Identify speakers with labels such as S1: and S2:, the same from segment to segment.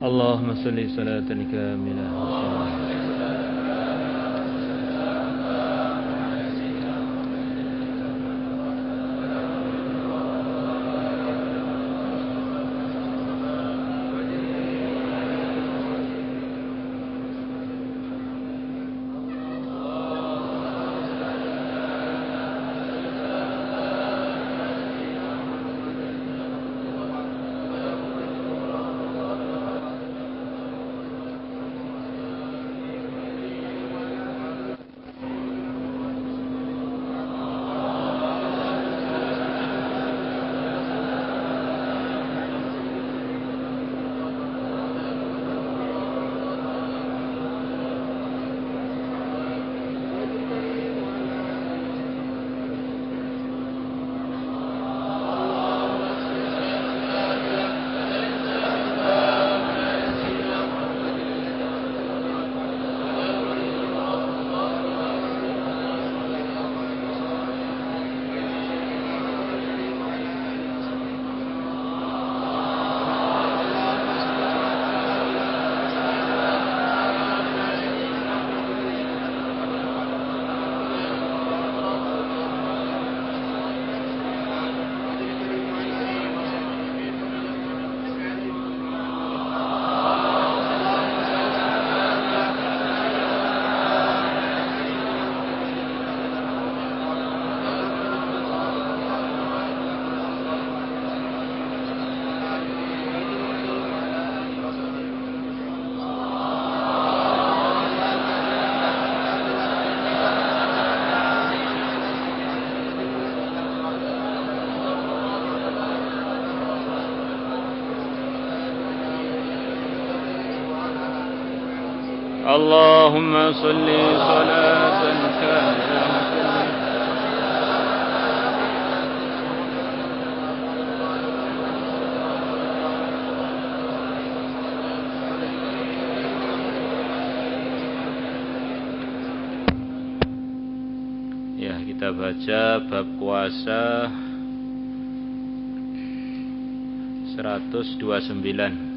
S1: اللهم صل صلاة كاملة اللهم صل صلاة كاملة Ya, kita baca bab puasa 129.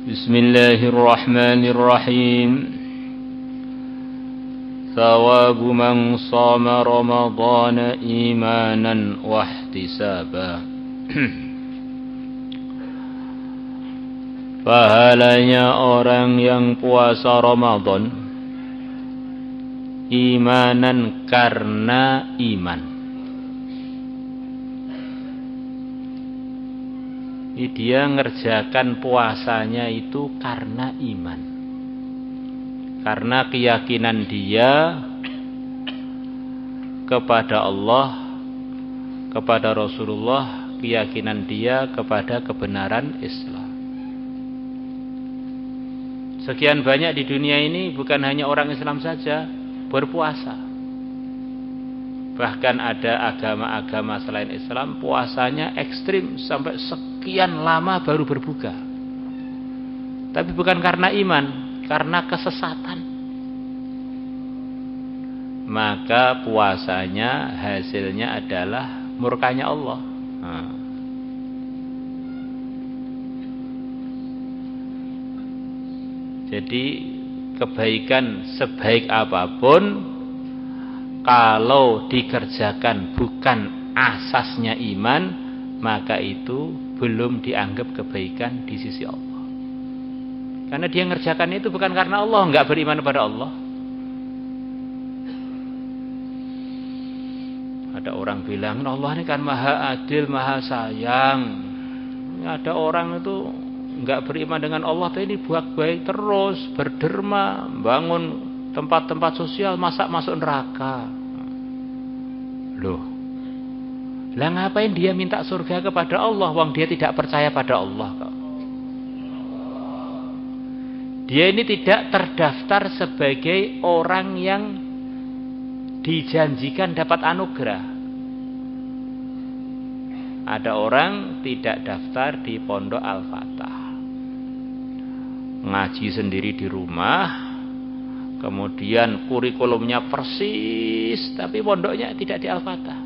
S1: Bismillahirrahmanirrahim. Thawabu man shama ramadhana imanan wa ihtisaba. Pahalanya orang yang puasa Ramadan imanan karena iman. Dia ngerjakan puasanya itu karena iman, karena keyakinan dia kepada Allah, kepada Rasulullah, keyakinan dia kepada kebenaran Islam. Sekian banyak di dunia ini bukan hanya orang Islam saja berpuasa. Bahkan ada agama-agama selain Islam puasanya ekstrim sampai sekian lama baru berbuka. Tapi bukan karena iman, karena kesesatan. Maka puasanya hasilnya adalah murkanya Allah. Jadi kebaikan sebaik apapun, kalau dikerjakan bukan asasnya iman, maka itu belum dianggap kebaikan di sisi Allah. Karena dia ngerjakan itu bukan karena Allah, enggak beriman pada Allah. Ada orang bilang Allah ini kan maha adil, maha sayang. Ada orang itu enggak beriman dengan Allah, tapi ini buat baik terus, berderma, bangun tempat-tempat sosial, masa masuk neraka. Loh, lah ngapain dia minta surga kepada Allah, wong dia tidak percaya pada Allah kok. Dia ini tidak terdaftar sebagai orang yang dijanjikan dapat anugerah. Ada orang tidak daftar di pondok Al-Fatah, ngaji sendiri di rumah, kemudian kurikulumnya persis, tapi pondoknya tidak di Al-Fatah.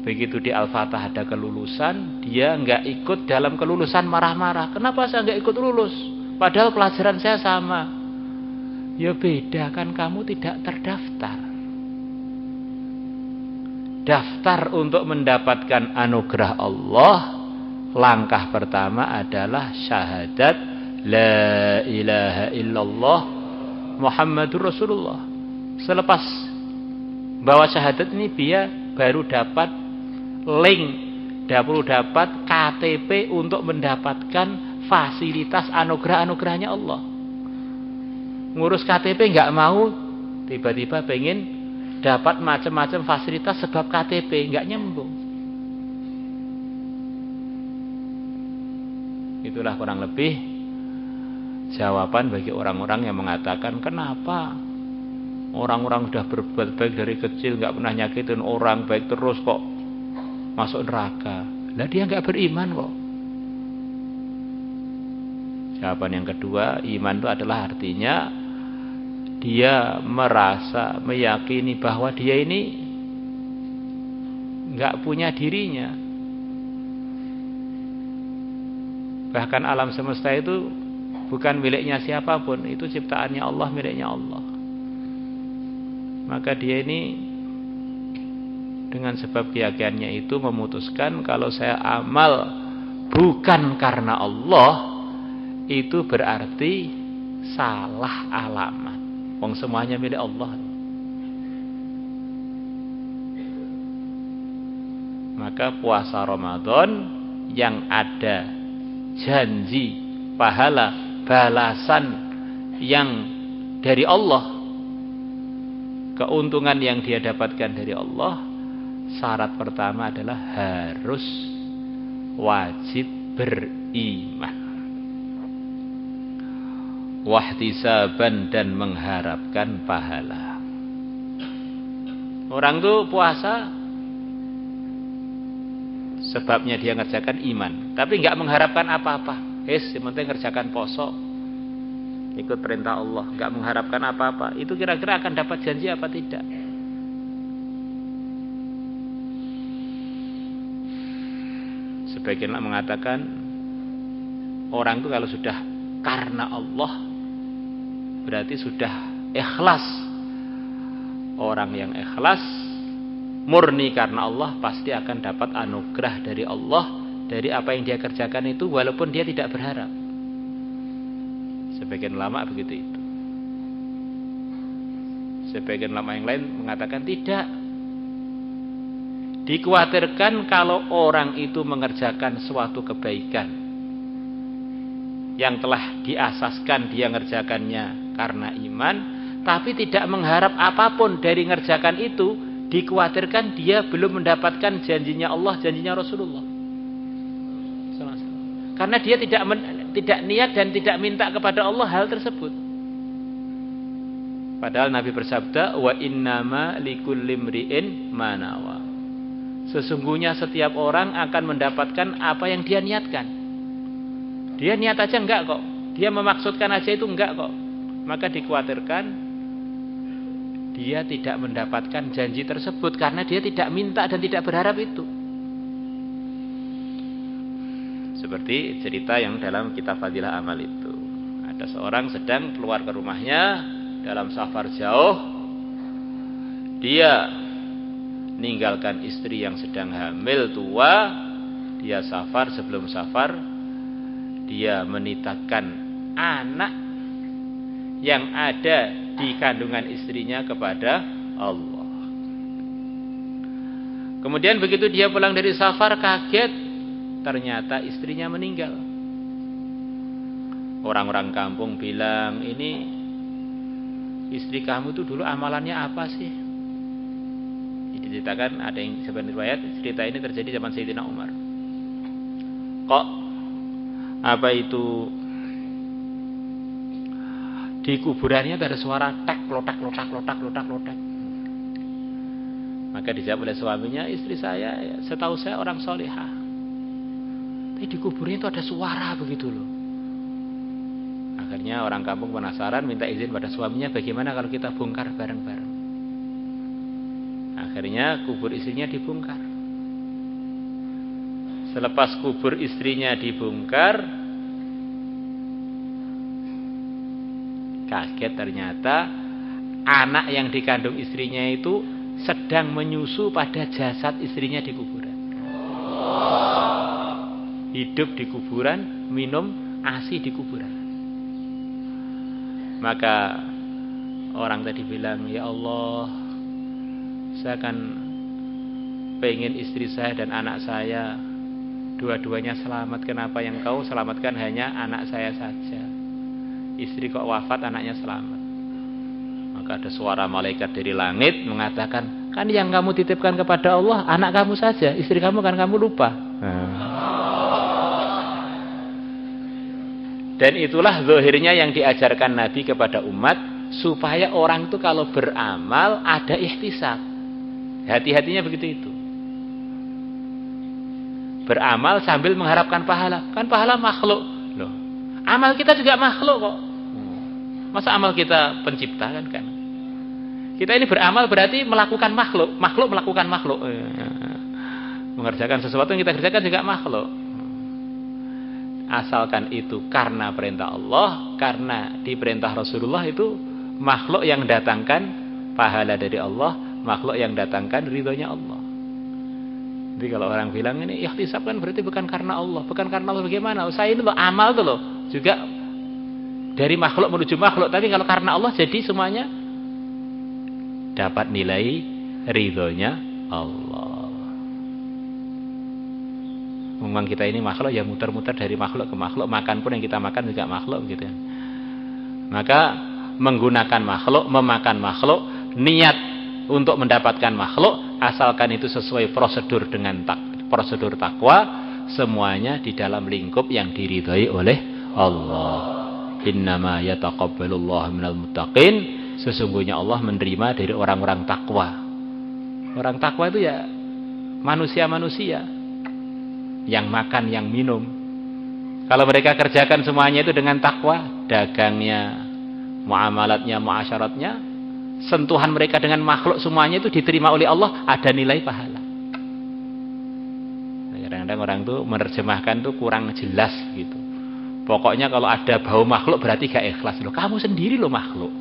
S1: Begitu di Al-Fatah ada kelulusan, dia nggak ikut dalam kelulusan, marah-marah. Kenapa saya nggak ikut lulus? Padahal pelajaran saya sama. Ya beda kan, kamu tidak terdaftar. Daftar untuk mendapatkan anugerah Allah, langkah pertama adalah syahadat la ilaha illallah Muhammadur Rasulullah. Selepas bawa syahadat ini, dia baru dapat link, baru dapat KTP untuk mendapatkan fasilitas anugerah-anugerahnya Allah. Ngurus KTP nggak mau, tiba-tiba pengen dapat macam-macam fasilitas sebab KTP, nggak nyambung. Itulah kurang lebih jawaban bagi orang-orang yang mengatakan, kenapa orang-orang sudah berbuat baik dari kecil, nggak pernah nyakitin orang, baik terus kok masuk neraka. Lah dia nggak beriman kok. Jawaban yang kedua, iman itu adalah artinya dia merasa, meyakini bahwa dia ini nggak punya dirinya. Bahkan alam semesta itu bukan miliknya siapapun, itu ciptaannya Allah, miliknya Allah. Maka dia ini dengan sebab keyakinannya itu memutuskan, kalau saya amal bukan karena Allah, itu berarti salah alamat. Wong semuanya milik Allah. Maka puasa Ramadan yang ada janji pahala balasan yang dari Allah, keuntungan yang dia dapatkan dari Allah, syarat pertama adalah harus wajib beriman, wahtisaban, dan mengharapkan pahala. Orang tuh puasa sebabnya dia ngerjakan iman, tapi nggak mengharapkan apa-apa. Yang penting ngerjakan poso, ikut perintah Allah, nggak mengharapkan apa-apa. Itu kira-kira akan dapat janji apa tidak? Sebagian mengatakan orang itu kalau sudah karena Allah berarti sudah ikhlas. Orang yang ikhlas murni karena Allah pasti akan dapat anugerah dari Allah, dari apa yang dia kerjakan itu, walaupun dia tidak berharap. Sebagian ulama begitu itu. Sebagian ulama yang lain mengatakan tidak. Dikhawatirkan kalau orang itu mengerjakan suatu kebaikan yang telah diasaskan, dia ngerjakannya karena iman, tapi tidak mengharap apapun dari ngerjakan itu, dikhawatirkan dia belum mendapatkan janjinya Allah, janjinya Rasulullah. Karena dia tidak niat dan tidak minta kepada Allah hal tersebut. Padahal Nabi bersabda, wa innama likulli imri'in ma nawa. Sesungguhnya setiap orang akan mendapatkan apa yang dia niatkan. Dia niat aja enggak kok, dia memaksudkan aja itu enggak kok. Maka dikhawatirkan dia tidak mendapatkan janji tersebut karena dia tidak minta dan tidak berharap itu. Seperti cerita yang dalam kitab Fadilah Amal itu. Ada seorang sedang keluar ke rumahnya dalam safar jauh. Dia meninggalkan istri yang sedang hamil tua. Dia safar, sebelum safar dia menitahkan anak yang ada di kandungan istrinya kepada Allah. Kemudian begitu dia pulang dari safar, kaget, ternyata istrinya meninggal. Orang-orang kampung bilang, ini istri kamu itu dulu amalannya apa sih? Diceritakan, ada yang sebenarnya riwayat, cerita ini terjadi zaman Sayyidina Umar. Kok apa itu di kuburannya ada suara tek, lotak. Maka dijawab oleh suaminya, istri saya ya, setahu saya orang solihah. Tapi di kuburnya itu ada suara begitu loh. Akhirnya orang kampung penasaran, minta izin pada suaminya, bagaimana kalau kita bongkar bareng-bareng. Akhirnya kubur istrinya dibongkar. Selepas kubur istrinya dibongkar, kaget ternyata anak yang dikandung istrinya itu sedang menyusu pada jasad istrinya di kuburan. Hidup di kuburan, minum ASI di kuburan. Maka orang tadi bilang, ya Allah, saya kan pengen istri saya dan anak saya dua-duanya selamat. Kenapa yang kau selamatkan hanya anak saya saja? Istri kok wafat, anaknya selamat. Maka ada suara malaikat dari langit mengatakan, kan yang kamu titipkan kepada Allah anak kamu saja, istri kamu kan kamu lupa. Dan itulah zahirnya yang diajarkan Nabi kepada umat, supaya orang itu kalau beramal ada ihtisab. Hati-hatinya begitu itu. Beramal sambil mengharapkan pahala. Kan pahala makhluk loh. Amal kita juga makhluk kok. Masa amal kita pencipta kan? Kita ini beramal berarti melakukan makhluk. Makhluk melakukan makhluk. Mengerjakan sesuatu yang kita kerjakan juga makhluk. Asalkan itu karena perintah Allah, karena diperintah Rasulullah, itu makhluk yang datangkan pahala dari Allah, makhluk yang datangkan ridhonya Allah. Jadi kalau orang bilang ini ihtisab kan berarti bukan karena Allah. Bukan karena Allah bagaimana? Saya ini loh amal tuh loh juga dari makhluk menuju makhluk. Tapi kalau karena Allah jadi semuanya dapat nilai ridhonya Allah. Memang kita ini makhluk ya, muter-muter dari makhluk ke makhluk. Makan pun yang kita makan juga makhluk gitu ya. Maka menggunakan makhluk, memakan makhluk, niat untuk mendapatkan makhluk, asalkan itu sesuai prosedur dengan prosedur takwa, semuanya di dalam lingkup yang diridhai oleh Allah. Innama yataqabbalullahu minal muttaqin. Sesungguhnya Allah menerima dari orang-orang takwa. Orang takwa itu ya manusia-manusia yang makan, yang minum. Kalau mereka kerjakan semuanya itu dengan takwa, dagangnya, muamalatnya, muasyaratnya, sentuhan mereka dengan makhluk, semuanya itu diterima oleh Allah, ada nilai pahala. Kadang-kadang orang itu menerjemahkan itu kurang jelas gitu. Pokoknya kalau ada bau makhluk berarti gak ikhlas. Loh, kamu sendiri loh makhluk.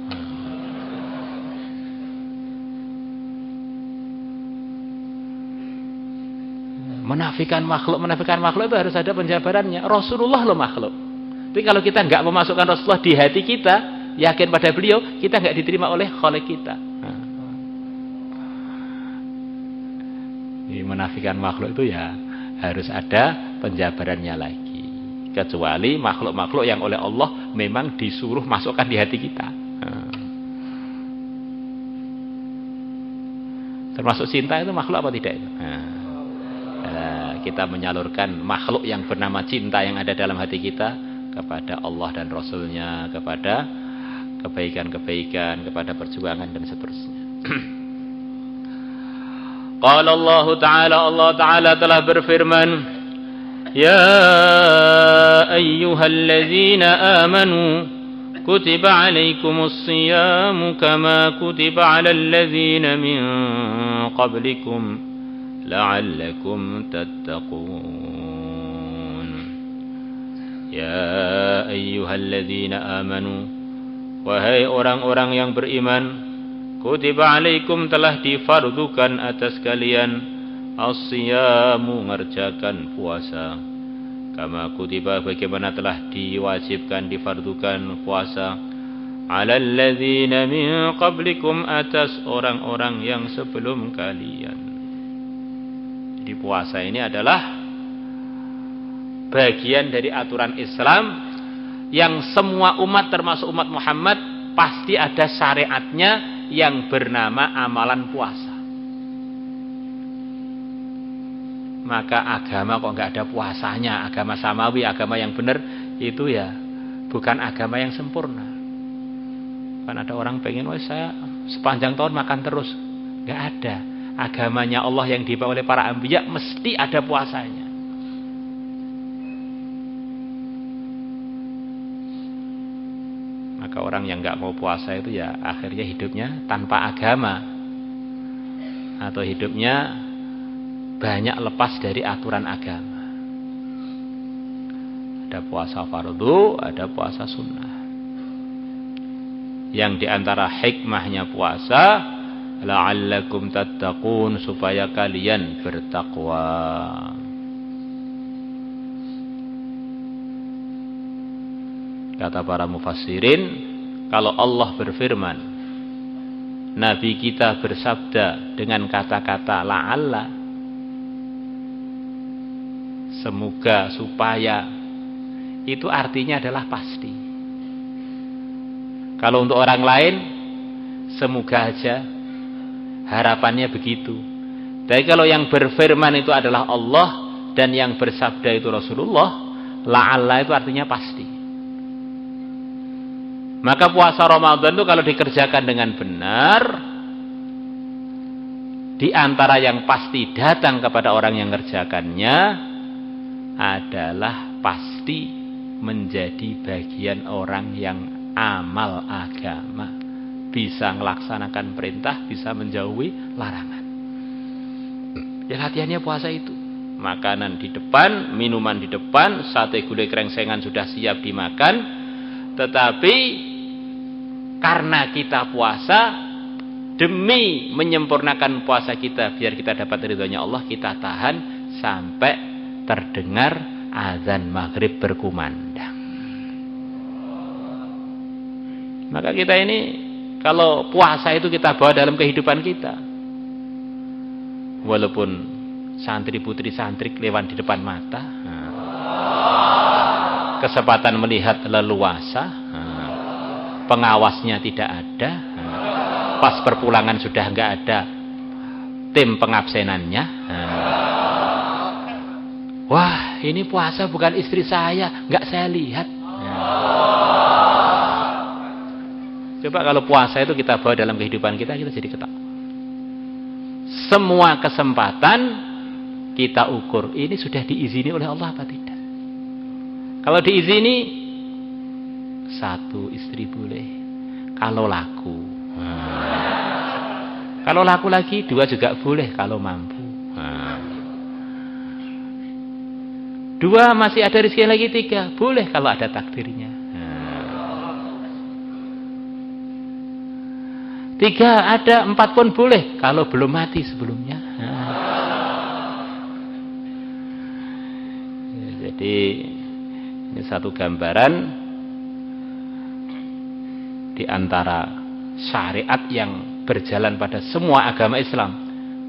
S1: Menafikan makhluk itu harus ada penjabarannya. Rasulullah loh makhluk. Tapi kalau kita nggak memasukkan Rasulullah di hati kita, yakin pada beliau, kita nggak diterima oleh Khalik kita. Jadi menafikan makhluk itu ya harus ada penjabarannya lagi. Kecuali makhluk-makhluk yang oleh Allah memang disuruh masukkan di hati kita. Termasuk cinta itu makhluk apa tidak itu? Kita menyalurkan makhluk yang bernama cinta yang ada dalam hati kita kepada Allah dan Rasulnya, kepada kebaikan-kebaikan, kepada perjuangan dan seterusnya. Qala Allah Ta'ala telah berfirman, ya ayyuhalladzina amanu kutiba alaikumus siyamu kama kutiba alal ladzina min qablikum la'allakum tattaqun. Ya ayyuhalladzina amanu, wahai orang-orang yang beriman, kutiba alaikum telah difardukan atas kalian as-siyamu, ngerjakan puasa, kama kutiba bagaimana telah diwajibkan difardukan puasa, alal ladzina min qablikum atas orang-orang yang sebelum kalian. Di puasa ini adalah bagian dari aturan Islam yang semua umat termasuk umat Muhammad pasti ada syariatnya yang bernama amalan puasa. Maka agama kok nggak ada puasanya, agama samawi, agama yang benar itu ya bukan agama yang sempurna. Kan ada orang pengen, saya sepanjang tahun makan terus, nggak ada. agamanya Allah yang dibawa oleh para anbiya mesti ada puasanya. Maka orang yang nggak mau puasa itu ya akhirnya hidupnya tanpa agama, atau hidupnya banyak lepas dari aturan agama. Ada puasa fardu, ada puasa sunnah. Yang diantara hikmahnya puasa, la'allakum tattaqun, supaya kalian bertakwa. Kata para mufassirin, kalau Allah berfirman, Nabi kita bersabda dengan kata-kata la'alla, semoga, supaya, itu artinya adalah pasti. Kalau untuk orang lain, semoga aja, harapannya begitu. Tapi kalau yang berfirman itu adalah Allah dan yang bersabda itu Rasulullah, la'alla itu artinya pasti. Maka puasa Ramadan itu kalau dikerjakan dengan benar, di antara yang pasti datang kepada orang yang mengerjakannya adalah pasti menjadi bagian orang yang amal agama, bisa melaksanakan perintah, bisa menjauhi larangan. Ya latihannya puasa itu. Makanan di depan, minuman di depan, sate gulai krengsengan sudah siap dimakan. Tetapi karena kita puasa, demi menyempurnakan puasa kita biar kita dapat ridhonya Allah, kita tahan sampai terdengar azan maghrib berkumandang. Maka kita ini kalau puasa itu kita bawa dalam kehidupan kita. Walaupun santri putri santri lewat di depan mata, kesempatan melihat leluasa, pengawasnya tidak ada, pas perpulangan sudah enggak ada tim pengabsenannya. Wah, ini puasa bukan istri saya, enggak saya lihat. Coba kalau puasa itu kita bawa dalam kehidupan kita, kita jadi ketawa. Semua kesempatan kita ukur, ini sudah diizini oleh Allah apa tidak? Kalau diizini, satu istri boleh. Kalau laku, kalau laku lagi, dua juga boleh kalau mampu. Dua masih ada rezeki lagi, tiga boleh kalau ada takdirnya. Tiga ada, empat pun boleh kalau belum mati sebelumnya. Jadi ini satu gambaran di antara syariat yang berjalan pada semua agama Islam.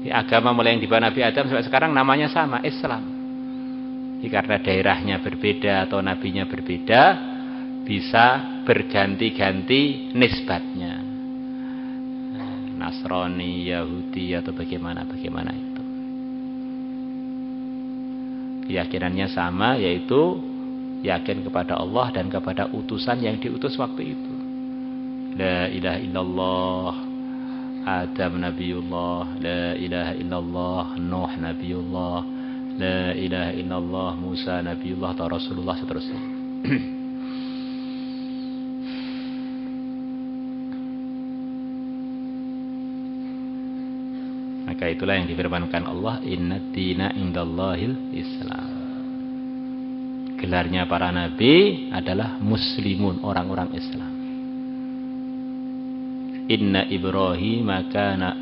S1: Di agama mulai yang dibawa Nabi Adam sampai sekarang namanya sama, Islam. Jadi karena daerahnya berbeda atau nabinya berbeda, bisa berganti-ganti nisbatnya. Nasrani, Yahudi atau bagaimana itu. Keyakinannya sama, yaitu yakin kepada Allah dan kepada utusan yang diutus waktu itu. La ilaha illallah Adam Nabiullah, la ilaha illallah Nuh Nabiullah, la ilaha illallah Musa Nabiullah atau Rasulullah seterusnya. Maka itulah yang difirmankan Allah, inna dina indallahil Islam. Gelarnya para nabi adalah muslimun, orang-orang Islam. Inna Ibrahim kana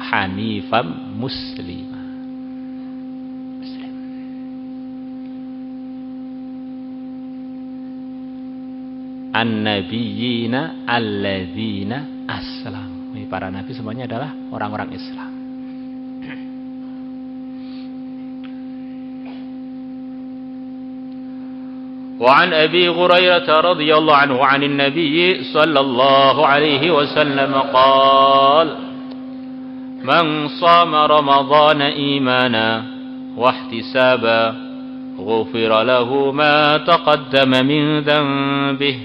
S1: hanifam muslima. Muslim. An-nabiyina alladzina aslam. Para nabi semuanya adalah orang-orang Islam. وعن أبي هريرة رضي الله عنه عن النبي صلى الله عليه وسلم قال من صام رمضان إيمانا واحتسابا غفر له ما تقدم من ذنبه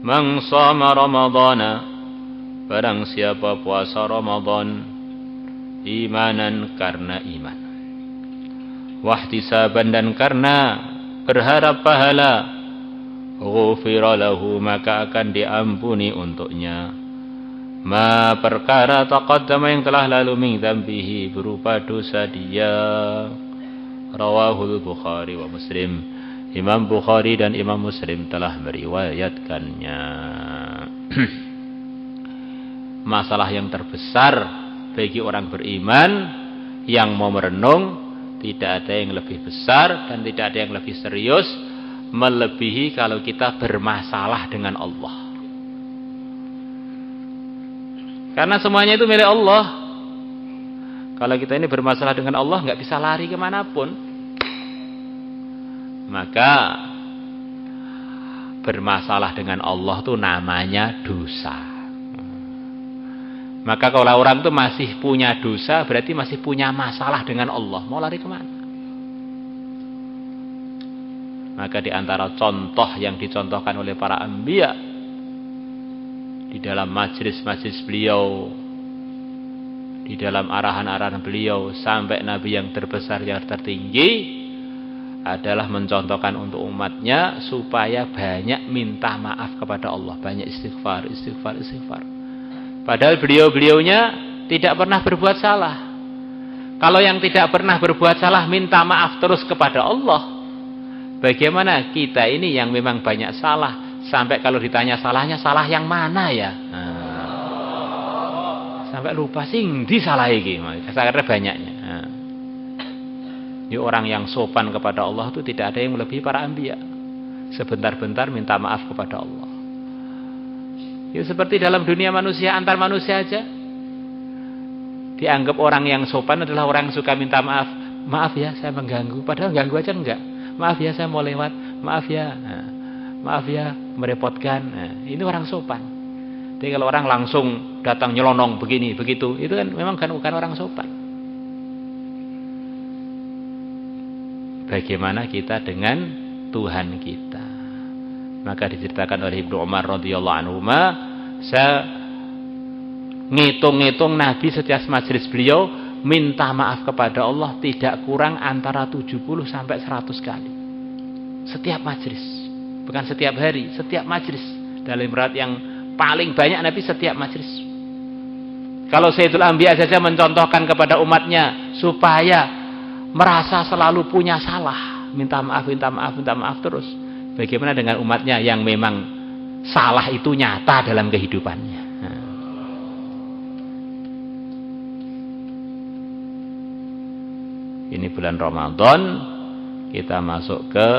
S1: من صام رمضان Barang siapa puasa Ramadan imanan karena iman, wahtisaban dan karena berharap pahala, ghufira lahu maka akan diampuni untuknya ma perkara taqaddama yang telah lalu min dzambihi berupa dosa dia. Rawahul Bukhari wa Muslim. Imam Bukhari dan Imam Muslim telah meriwayatkannya. Masalah yang terbesar bagi orang beriman yang mau merenung, tidak ada yang lebih besar dan tidak ada yang lebih serius melebihi kalau kita bermasalah dengan Allah. Karena semuanya itu milik Allah. Kalau kita ini bermasalah dengan Allah, nggak bisa lari kemanapun. Maka bermasalah dengan Allah itu namanya dosa. Maka kalau orang itu masih punya dosa, berarti masih punya masalah dengan Allah. Mau lari kemana? Maka di antara contoh yang dicontohkan oleh para anbiya di dalam majlis-majlis beliau, di dalam arahan-arahan beliau sampai Nabi yang terbesar yang tertinggi adalah mencontohkan untuk umatnya supaya banyak minta maaf kepada Allah, banyak istighfar. Padahal beliau-beliaunya tidak pernah berbuat salah. Kalau yang tidak pernah berbuat salah minta maaf terus kepada Allah, bagaimana kita ini yang memang banyak salah, sampai kalau ditanya salahnya, salah yang mana ya? Sampai lupa sing di salah iki, karena banyaknya. Ini orang yang sopan kepada Allah itu tidak ada yang melebihi para anbiya. Sebentar-bentar minta maaf kepada Allah. Ya seperti dalam dunia manusia, antar manusia aja. Dianggap orang yang sopan adalah orang yang suka minta maaf. Maaf ya saya mengganggu, padahal ganggu aja enggak. Maaf ya saya mau lewat, maaf ya. Maaf ya merepotkan. Ini orang sopan. Jadi kalau orang langsung datang nyelonong begini, begitu, itu kan memang bukan orang sopan. Bagaimana kita dengan Tuhan kita? Maka diceritakan oleh Ibnu Umar radhiyallahu anhu, saya ngitung-ngitung Nabi setiap majelis beliau minta maaf kepada Allah tidak kurang antara 70 sampai 100 kali. Setiap majelis, bukan setiap hari, setiap majelis. Dalam berat yang paling banyak Nabi setiap majelis. Kalau Sayyidul Anbiya saja mencontohkan kepada umatnya supaya merasa selalu punya salah, minta maaf terus. Bagaimana dengan umatnya yang memang salah itu nyata dalam kehidupannya? Ini bulan Ramadan, kita masuk ke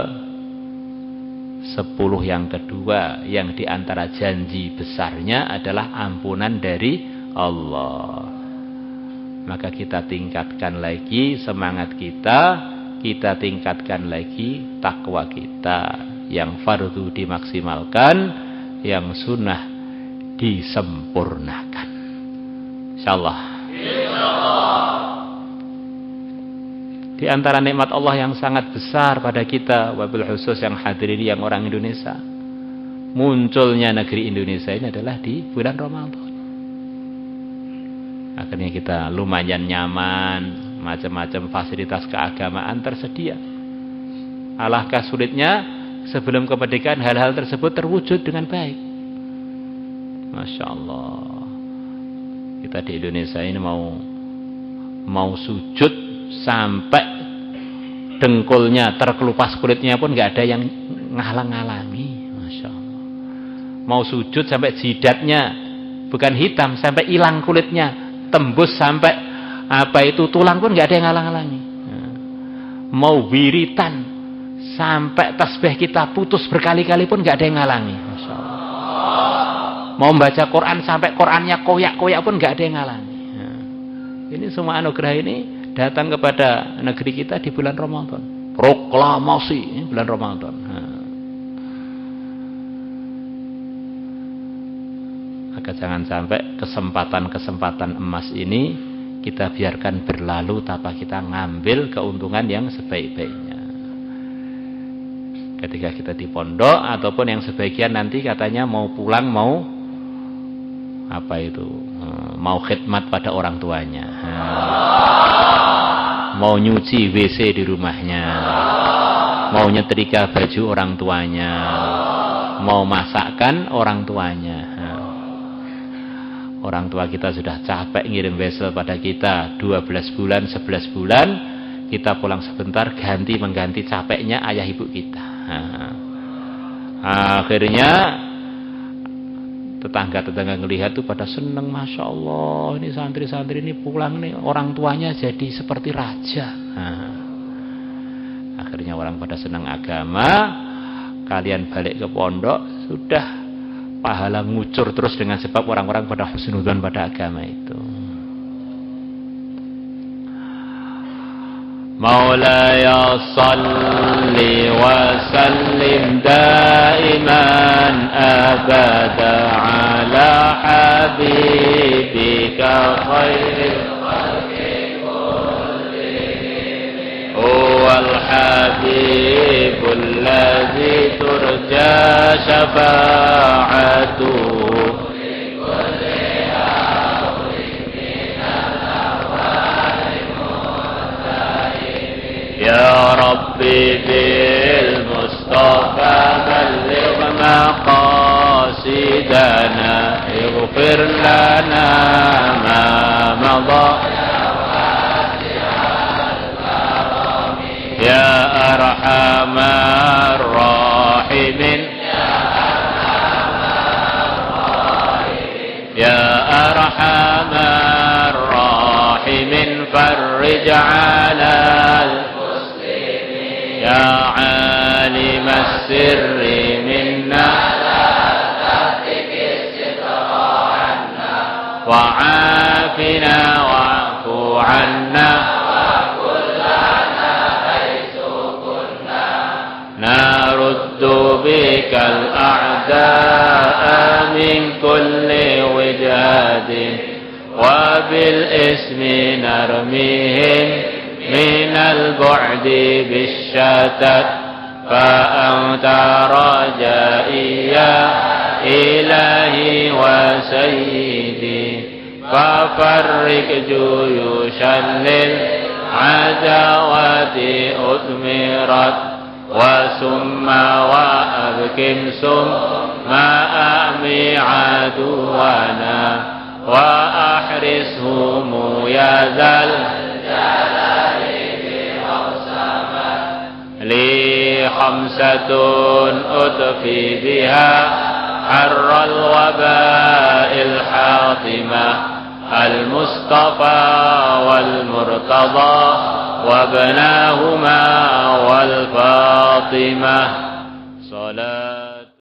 S1: 10 yang kedua, yang diantara janji besarnya adalah ampunan dari Allah. Maka kita tingkatkan lagi semangat kita tingkatkan lagi takwa kita. Yang fardu dimaksimalkan, yang sunnah disempurnakan. Insyaallah. Di antara nikmat Allah yang sangat besar pada kita, wabil khusus yang hadir ini yang orang Indonesia, munculnya negeri Indonesia ini adalah di bulan Ramadan. Akhirnya kita lumayan nyaman, macam-macam fasilitas keagamaan tersedia. Alangkah sulitnya sebelum kemerdekaan hal-hal tersebut terwujud dengan baik. Masya Allah. Kita di Indonesia ini mau sujud sampai dengkulnya terkelupas kulitnya pun nggak ada yang ngalang-ngalangi. Masya Allah. Mau sujud sampai jidatnya bukan hitam sampai hilang kulitnya, tembus sampai tulang pun nggak ada yang ngalang-ngalangi. Mau wiritan sampai tasbih kita putus berkali-kali pun nggak ada yang ngalangi. Masya Allah. Mau membaca Quran sampai Qurannya koyak-koyak pun nggak ada yang ngalangi. Ini semua anugerah ini datang kepada negeri kita di bulan Ramadan. Proklamasi bulan Ramadan. Maka jangan sampai kesempatan-kesempatan emas ini kita biarkan berlalu tanpa kita ngambil keuntungan yang sebaik-baiknya. Ketika kita di pondok ataupun yang sebagian nanti katanya mau pulang mau apa itu, mau khidmat pada orang tuanya, mau nyuci WC di rumahnya, mau nyetrika baju orang tuanya, mau masakkan orang tuanya. Orang tua kita sudah capek ngirim wesel pada kita 12 bulan, 11 bulan, kita pulang sebentar mengganti capeknya ayah ibu kita. Akhirnya tetangga-tetangga ngelihat tuh pada seneng, Masya Allah, ini santri-santri ini pulang nih orang tuanya jadi seperti raja. Akhirnya orang pada senang agama, kalian balik ke pondok, sudah pahala ngucur terus dengan sebab orang-orang pada husnudzon pada agama itu. Maulaya salli wa sallim daiman abada ala habibika khairil khalqi kullihim huwal habibul ladzi turja syafa'atuhu يا ربي بالمصطفى بلغ مقاصدنا اغفر لنا ما مضى يا أرحم الراحمين يا أرحم الراحمين فرج على يا عالم السر منا وعافنا واعف عنا نرد بك الأعداء من كل وجهة وبالاسم نرميهم من البعد بالشتات فأنت رجائي يا إلهي وسيدي ففرق جيوشا للعداوات أثمرت وسم وأبكم ثم أعمي عدونا وأحرسهم يا ذا الجلال لي خمسة أطفي بها حر الوباء الحاطمة المصطفى والمرتضى وابناهما والفاطمة صلاة